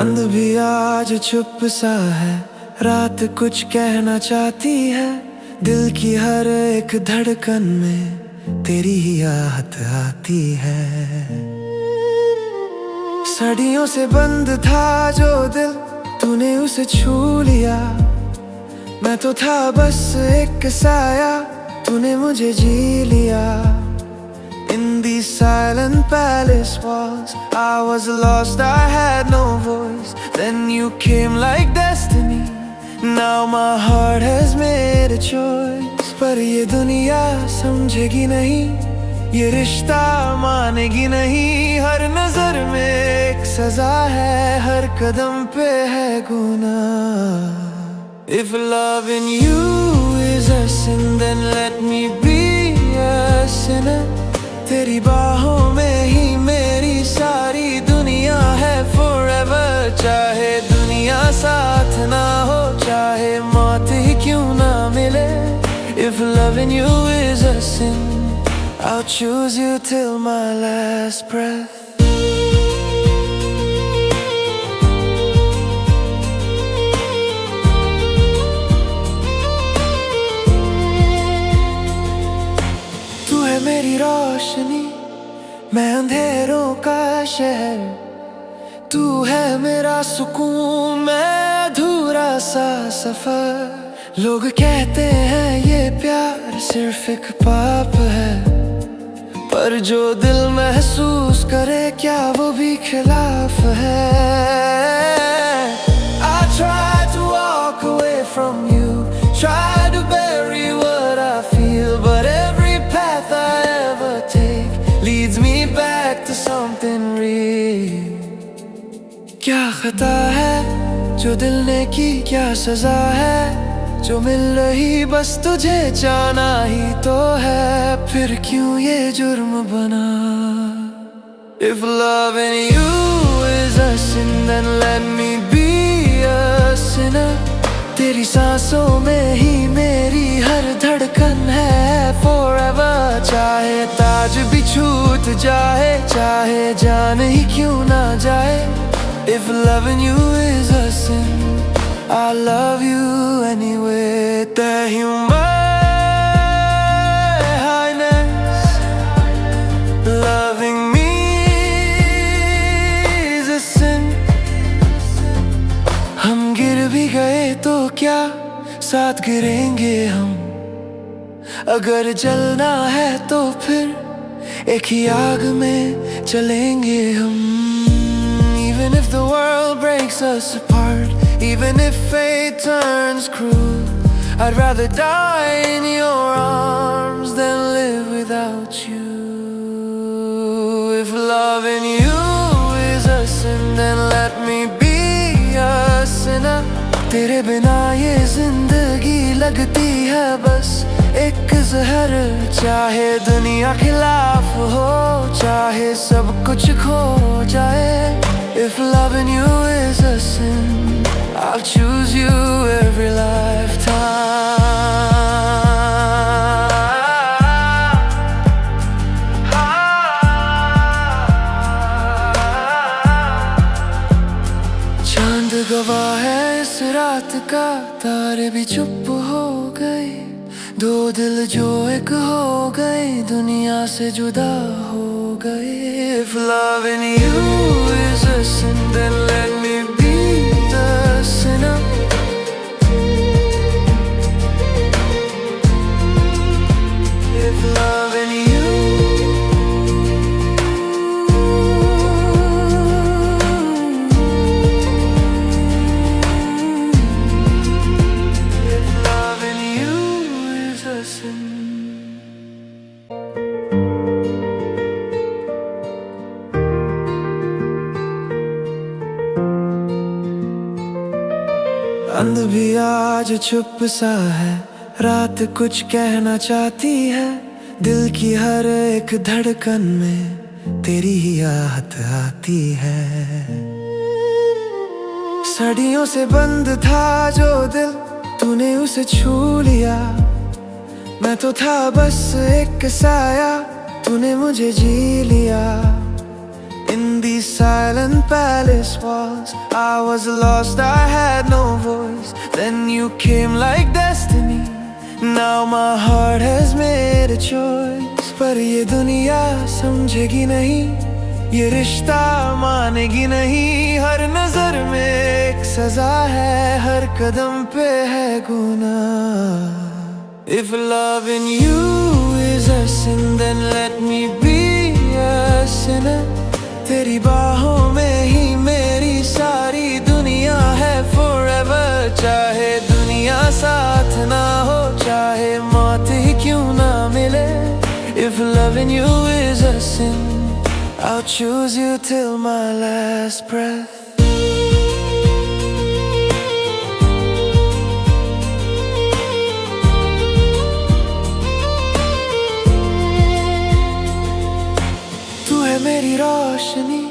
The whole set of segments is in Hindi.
अंध भी आज चुप सा है, रात कुछ कहना चाहती है। दिल की हर एक धड़कन में तेरी ही आहट आती है। सदियों से बंद था जो दिल, तूने उसे छू लिया। मैं तो था बस एक साया, तूने मुझे जी लिया। In these silent palace walls, I was lost, I had no voice. Then you came like destiny. Now my heart has made a choice. पर ये दुनिया समझेगी नहीं, ये रिश्ता मानेगी नहीं। हर नजर में एक सजा है, हर कदम पे है गुनाह। If loving you is a sin, then let me be a sinner. तेरी बाहों में ही मेरी सारी दुनिया है forever। चाहे दुनिया साथ ना हो, चाहे मौत ही क्यों ना मिले। If loving you is a sin, I'll choose you till my last breath। तू है मेरी रोशनी, मैं अंधेरों का शहर। तू है मेरा सुकून, मैं अधूरा सा सफर। लोग कहते हैं ये प्यार सिर्फ एक पाप है, पर जो दिल महसूस करे क्या वो भी खिलाफ है। I try to walk away from you, try to bury what I feel, but every path I ever take leads me back to something real। क्या खता है जो दिल ने की, क्या सजा है जो मिल रही बस तुझे जाना ही तो है। फिर क्यों ये जुर्म बना। If loving you is a sin, then let me be a sinner। तेरी सांसों में ही मेरी हर धड़कन है forever। चाहे ताज भी छूट जाए, चाहे जान ही क्यों ना जाए। If loving you is a sin, I love you anyway। The human highness, loving me is a sin। हम गिर भी गए तो क्या, साथ गिरेंगे हम। अगर जलना है तो फिर एक ही आग में चलेंगे हम। Even if the world breaks us apart, even if fate turns cruel, I'd rather die in your arms than live without you। If loving you is a sin, then let me be a sinner। तेरे बिना ये जिंदगी लगती है बस एक जहर। चाहे दुनिया खिलाफ हो, चाहे सब कुछ खो जाए। If loving you is a sin, I'll choose you every lifetime। चांद गवाह है इस रात का, तारे भी चुप हो गए। दो दिल जो एक हो गए, दुनिया से जुदा हो गए। If loving you is a sin, then let me be the sinner। If loving you is a sin। अंध भी आज चुप सा है, रात कुछ कहना चाहती है। दिल की हर एक धड़कन में तेरी ही आहट आती है। सदियों से बंद था जो दिल, तूने उसे छू लिया। मैं तो था बस एक साया, तूने मुझे जी लिया। In these these silent palace walls. I was lost, I had no voice. Then you came like destiny. Now my heart has made a choice. पर ये दुनिया समझेगी नहीं, ये रिश्ता मानेगी नहीं। हर नजर में एक सजा है, हर कदम पे है गुनाह। If loving you is a sin, then let me be a sinner. तेरी बाहों में ही मेरी सारी दुनिया है forever। चाहे दुनिया साथ ना हो, चाहे मौत ही क्यों ना मिले। If loving you is a sin, I'll choose you till my last breath. तू है मेरी रोशनी,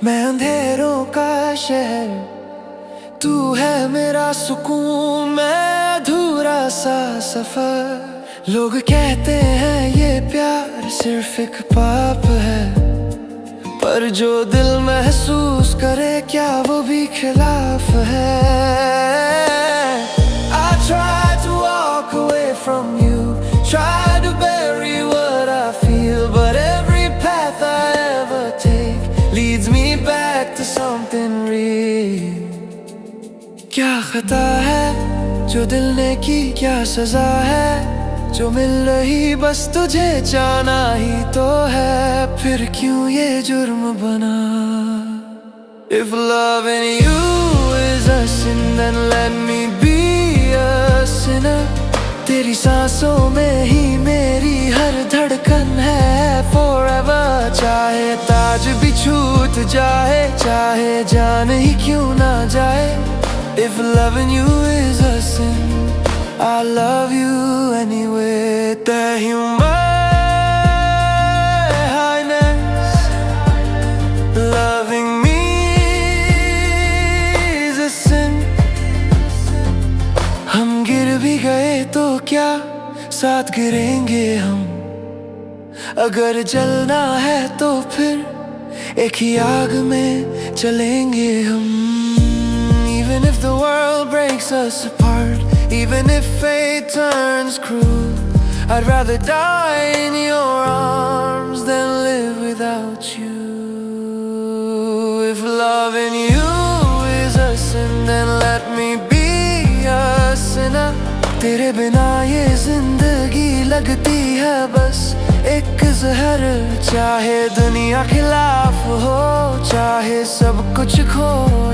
मैं अंधेरों का शहर। तू है मेरा सुकून, मैं अधूरा सा सफर। लोग कहते हैं ये प्यार सिर्फ एक पाप है, पर जो दिल महसूस करे क्या वो भी खिलाफ है। I try to walk away from you, try to bury what I feel, but every path I ever take leads me back to something real. क्या खता है जो दिल ने की, क्या सजा है जो मिल रही बस तुझे जाना ही तो है। फिर क्यों ये जुर्म बना। If loving you is a sin, then let me be a sinner. तेरी सांसों में ही मेरी हर धड़कन है forever। चाहे ताज भी छूट जाए, चाहे जान ही क्यों ना जाए। If loving you is a sin, I love you anyway. The human highness, loving me is a sin. हम गिर भी गए तो क्या, साथ गिरेंगे हम। अगर जलना है तो फिर एक ही आग में चलेंगे हम। Even if the world breaks us apart, even if fate turns cruel, I'd rather die in your arms than live without you. If loving you is a sin, then let me be a sinner. तेरे बिना ये जिंदगी लगती है बस एक जहर। चाहे दुनिया खिलाफ हो, चाहे सब कुछ खो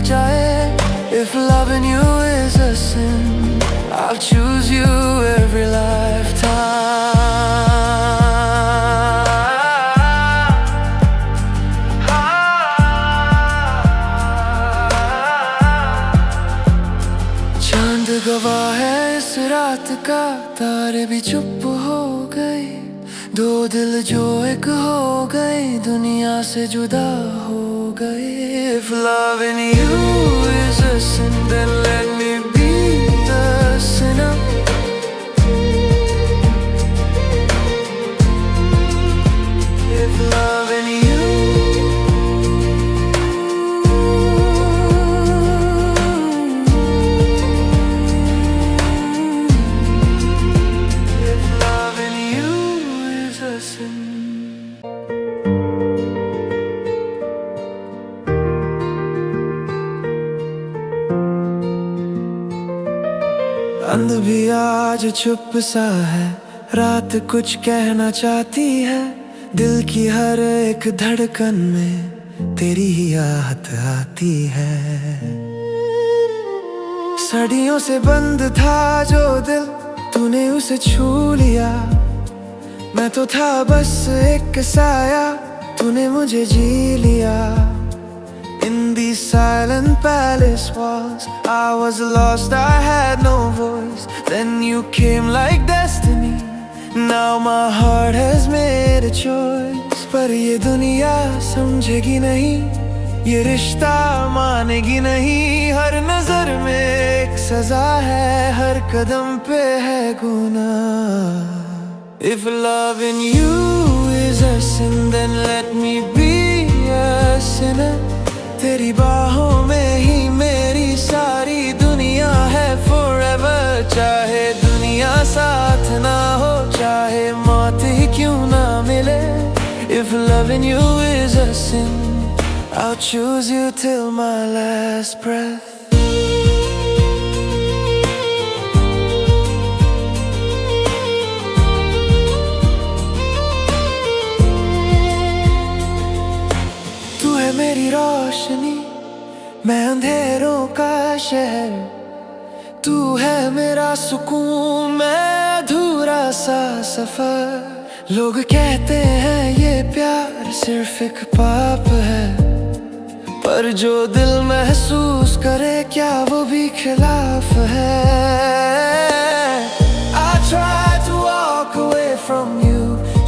जाए। If loving you is a sin, I'll choose you every lifetime. चांद गवाह है इस रात का, तारे भी चुप हो गए। दो दिल जो एक हो गए, दुनिया से जुदा हो गए। If loving you is a sin, then let me be the sinner. If loving you is a sin. अंध भी आज चुप सा है, रात कुछ कहना चाहती है। दिल की हर एक धड़कन में तेरी ही आहट आती है। सदियों से बंद था जो दिल, तूने उसे छू लिया। मैं तो था बस एक साया, तूने मुझे जी लिया। In these silent palace walls, I was lost, I had no voice. Then you came like destiny. Now my heart has made a choice. पर ये दुनिया समझेगी नहीं, ये रिश्ता मानेगी नहीं। हर नजर में एक सजा है, हर कदम पे है गुनाह। If loving you is a sin, then let me be a sinner. If loving you is a sin, I'll choose you till my last breath. तू है मेरी रोशनी, मैं अंधेरों का शहर। तू है मेरा सुकून, मैं अधूरा सा सफर। लोग कहते हैं ये प्यार सिर्फ एक पाप है, पर जो दिल महसूस करे क्या वो भी खिलाफ है। I try to walk away from you,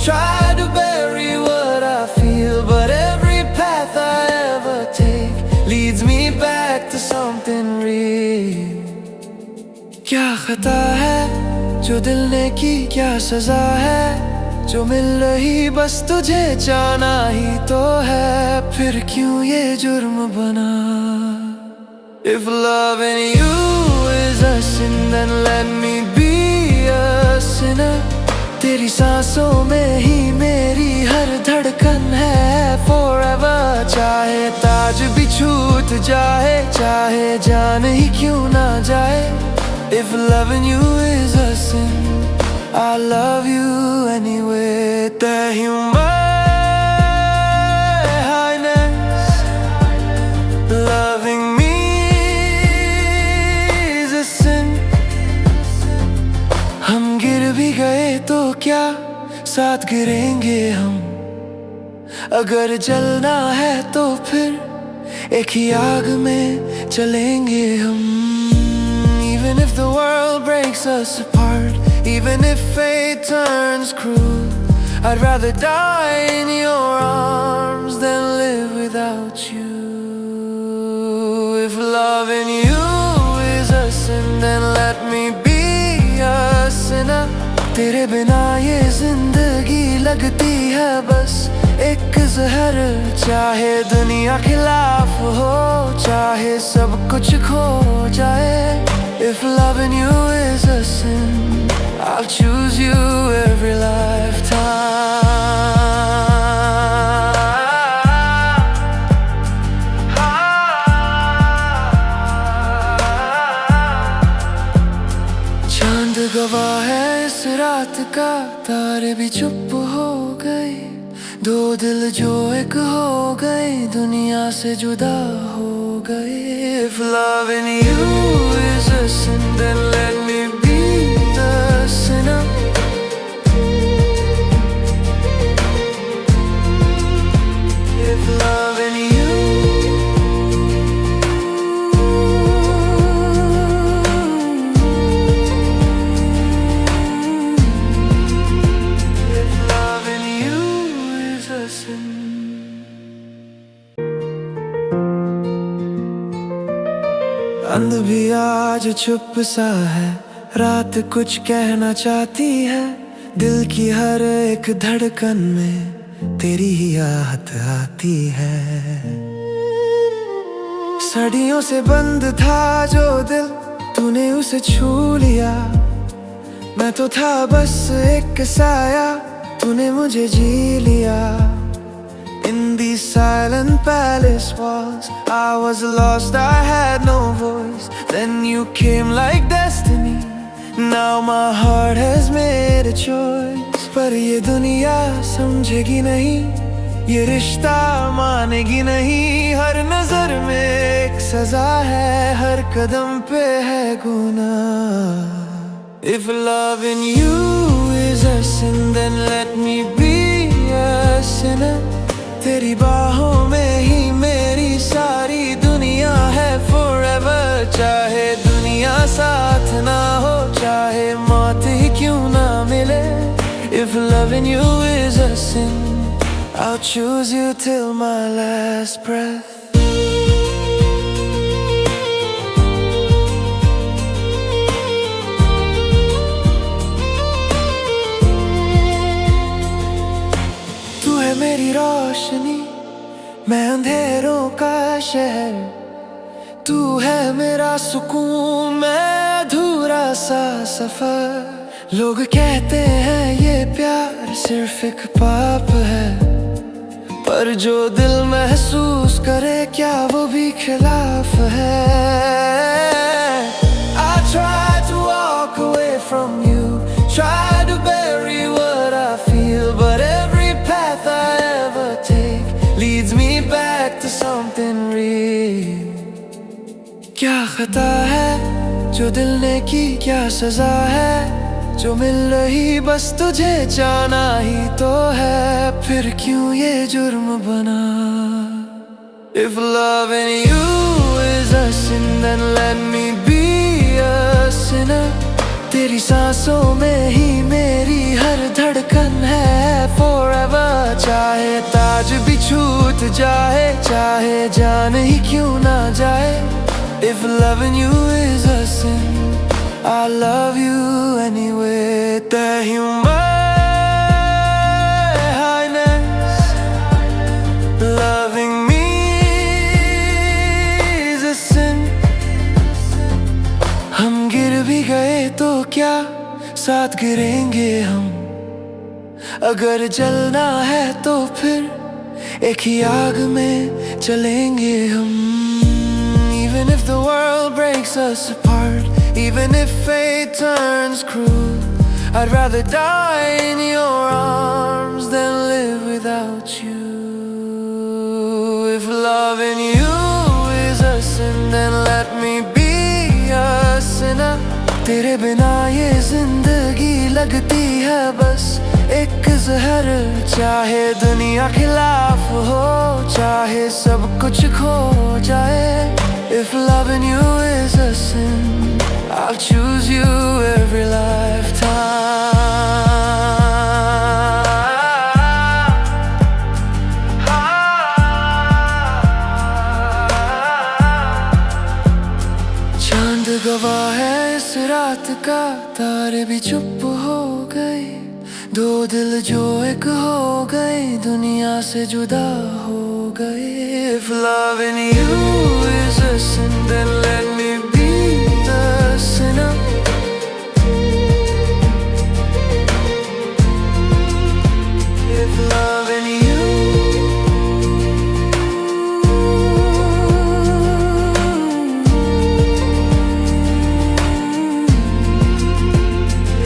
try to bury what I feel, but every path I ever take leads me back to something real. क्या खता है जो दिल ने की, क्या सजा है जो मिल रही बस तुझे जाना ही तो है, फिर क्यों ये जुर्म बना। If loving you is a sin, then let me be a sinner. तेरी सांसों में ही मेरी हर धड़कन है forever। चाहे ताज भी छूट जाए, चाहे जान ही क्यों ना जाए। If loving you is a sin, I love you anyway. The human highness, loving me is a sin. हम गिर भी गए तो क्या साथ गिरेंगे हम, अगर जलना है तो फिर एक ही आग में चलेंगे हम। Even if the world breaks us apart, even if fate turns cruel, I'd rather die in your arms than live without you. If loving you is a sin, then let me be a sinner. तेरे बिना ये जिंदगी लगती है बस एक जहर। चाहे दुनिया खिलाफ हो, चाहे सब कुछ खो जाए। If loving you is a sin, I'll choose you every lifetime. चांद गवाह है इस रात का, तारे भी चुप हो गए। दो दिल जो एक हो गए, दुनिया से जुदा हो गए। If loving you is a sin, then let me be the sinner. If loving you, if loving you is a sin. अंध भी आज चुप सा है, रात कुछ कहना चाहती है। दिल की हर एक धड़कन में तेरी ही आहट आती है। सदियों से बंद था जो दिल, तूने उसे छू लिया। मैं तो था बस एक साया, तूने मुझे जी लिया। In these silent palace walls, I was lost, I had no voice. Then you came like destiny, now my heart has made a choice. पर ये दुनिया समझेगी नहीं, ये रिश्ता मानेगी नहीं। हर नजर में एक सजा है, हर कदम पे है गुनाह। If loving you is a sin, then let me be a sinner. तेरी बाहों में ही मेरी सारी दुनिया है forever। चाहे दुनिया साथ ना हो, चाहे मौत ही क्यों ना मिले। If loving you is a sin, I'll choose you till my last breath. तू है मेरी रोशनी, मैं अंधेरों का शहर। तू है मेरा सुकून, मैं अधूरा सा सफर। लोग कहते हैं ये प्यार सिर्फ एक पाप है, पर जो दिल महसूस करे क्या वो भी खिलाफ है। I try to walk away from you, try to bury what I feel, but every path I ever take leads me back to something real. क्या खता है जो दिल ने की, क्या सजा है जो मिल रही बस तुझे जाना ही तो है, फिर क्यों ये जुर्म बना। If loving you is a sin then let me be a sinner. तेरी सांसों में ही मेरी हर धड़कन है forever, चाहे ताज भी छूट जाए, चाहे जान ही क्यों ना जाए। If loving you is a sin, I love you anyway. The human highness, loving me is a sin. हम गिर भी गए तो क्या साथ गिरेंगे हम, अगर जलना है तो फिर एक ही आग में चलेंगे हम। Even if the world breaks us apart, even if fate turns cruel, I'd rather die in your arms than live without you. If loving you is a sin, then let me be a sinner. तेरे बिना ये जिंदगी लगती है बस एक जहर, चाहे दुनिया खिलाफ हो, चाहे सब कुछ खो जाए। If loving you is a sin, I'll choose you every lifetime. चांद गवाह है इस रात का, तारे भी चुप हो गए, दो दिल जो एक हो गए, दुनिया से जुदा हो गए। If loving you is a sin, then let me be the sinner. If loving you,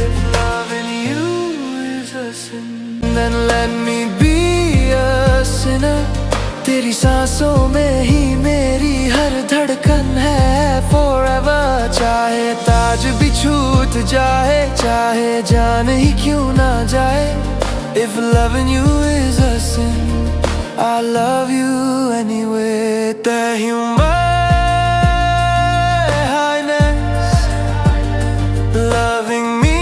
if loving you is a sin, then let me be a sinner. तेरी सांसों में ही मेरी हर धड़कन है forever, चाहे ताज भी छूट जाए, चाहे जान ही क्यों ना जाए। If loving you is a sin, I love you anyway. The human highness, loving me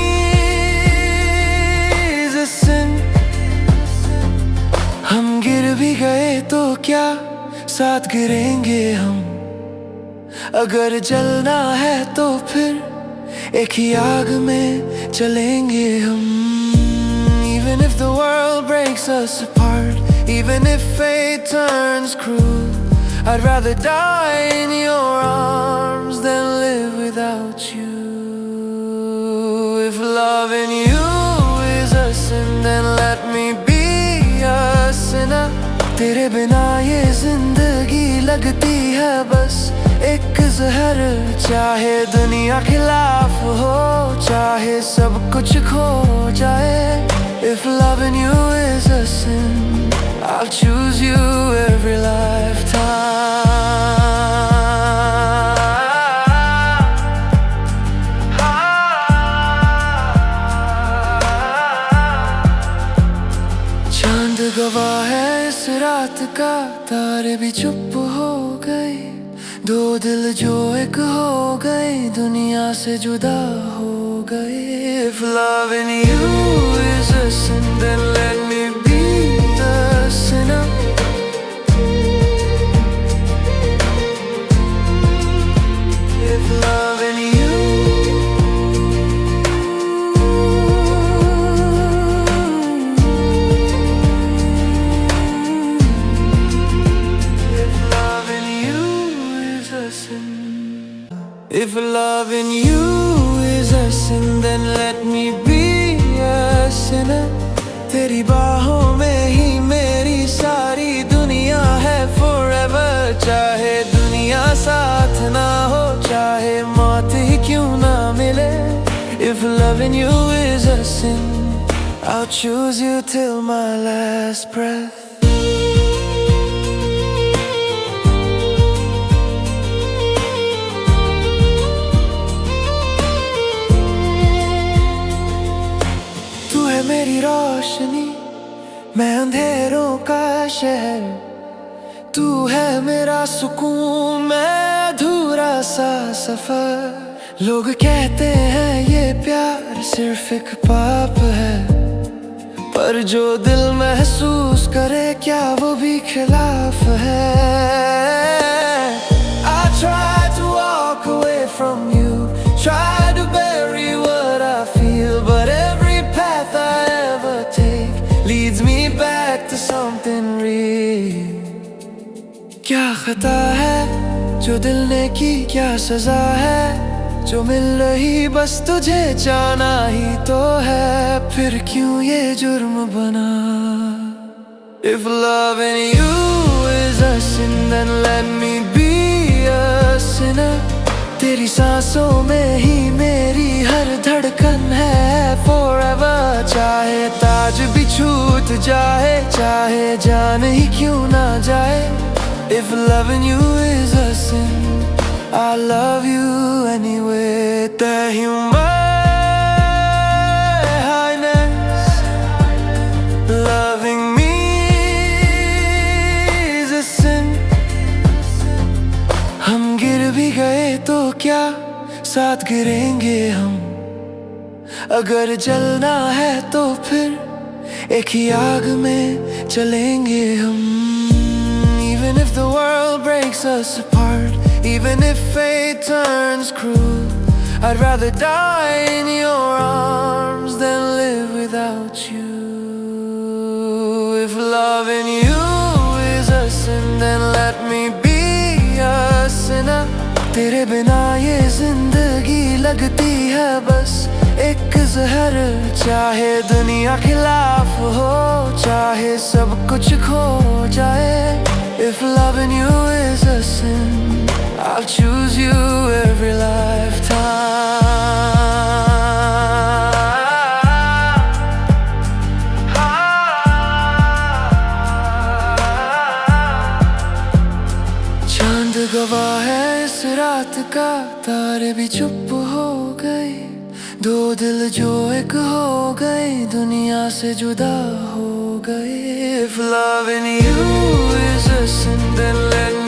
is a sin. हम गिर भी गए तो क्या साथ गिरेंगे हम, अगर जलना है तो फिर एक ही आग में चलेंगे हम। Even if the world breaks us apart, even if fate turns cruel, I'd rather die in your arms than live without you. If loving you is a sin, then let me be a sinner. तेरे बिना ये जिंदगी लगती है बस एक जहर, चाहे दुनिया खिलाफ हो, चाहे सब कुछ खो जाए। If loving you is a sin, I'll choose you every lifetime. चांद गवाह है इस रात का, तारे भी चुप हो गए, दो दिल जो एक हो गए, दुनिया से जुदा हो गए। If loving you is a sin, then let me be the sinner. If loving you, if loving you is a sin, if loving you is a sin, then let me be a sinner. तेरी बाहों में ही मेरी सारी loving you is a sin, I'll choose you till my last breath. तू है मेरी रोशनी, मैं अंधेरों का शहर, तू है मेरा सुकून, मैं अधूरा सा सफर। लोग कहते हैं ये प्यार सिर्फ एक पाप है, पर जो दिल महसूस करे क्या वो भी खिलाफ है। I try to walk away from you, try to bury what I feel, but every path I ever take leads me back to something real. क्या खता है जो दिल ने की, क्या सजा है जो मिल रही बस तुझे जाना ही तो है, फिर क्यों ये जुर्म बना। If loving you is a sin, then let me be a sinner. तेरी सांसों में ही मेरी हर धड़कन है forever। चाहे ताज भी छूट जाए, चाहे जान ही क्यों ना जाए। If loving you is a sin, I love you anyway. The human highness, loving me is a sin. हम गिर भी गए तो क्या, साथ गिरेंगे हम। अगर जलना है तो फिर एक ही आग में चलेंगे हम। Even if the world breaks us apart, even if fate turns cruel, I'd rather die in your arms than live without you. If loving you is a sin, then let me be a sinner. तेरे बिना ये जिंदगी लगती है बस एक जहर। चाहे दुनिया खिलाफ हो, चाहे सब कुछ खो जाए। If loving you is a sin, I'll choose you every lifetime. चांद गवाह है इस रात का, तारे भी चुप हो गए। दो दिल जो एक हो गए, दुनिया से जुदा हो गए। If loving you is a sin, then let